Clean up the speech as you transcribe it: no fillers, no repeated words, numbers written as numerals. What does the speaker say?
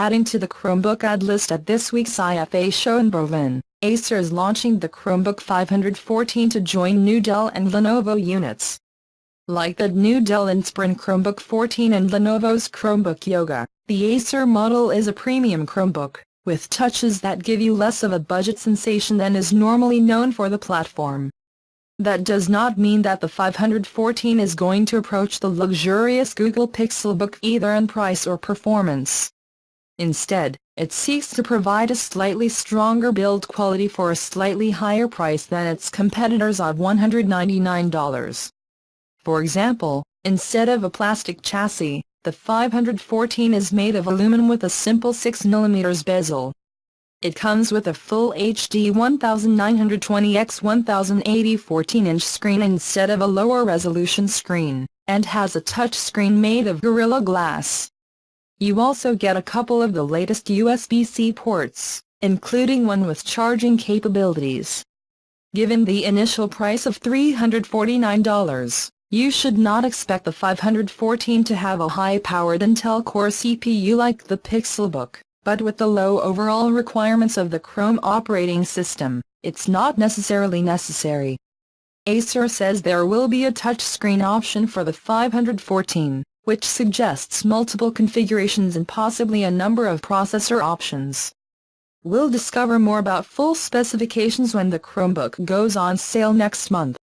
Adding to the Chromebook ad list at this week's IFA show in Berlin, Acer is launching the Chromebook514 to join new Dell and Lenovo units. Like the new Dell Inspiron Chromebook 14 and Lenovo's Chromebook Yoga, the Acer model is a premium Chromebook, with touches that give you less of a budget sensation than is normally known for the platform. That does not mean that the 514 is going to approach the luxurious Google Pixelbook either in price or performance. Instead, it seeks to provide a slightly stronger build quality for a slightly higher price than its competitors of $199. For example, instead of a plastic chassis, the 514 is made of aluminum with a simple 6mm bezel. It comes with a full HD 1920x1080 14-inch screen instead of a lower resolution screen, and has a touch screen made of Gorilla Glass. You also get a couple of the latest USB-C ports, including one with charging capabilities. Given the initial price of $349, you should not expect the 514 to have a high-powered Intel Core CPU like the Pixelbook, but with the low overall requirements of the Chrome operating system, it's not necessarily necessary. Acer says there will be a touchscreen option for the 514, which suggests multiple configurations and possibly a number of processor options. We'll discover more about full specifications when the Chromebook goes on sale next month.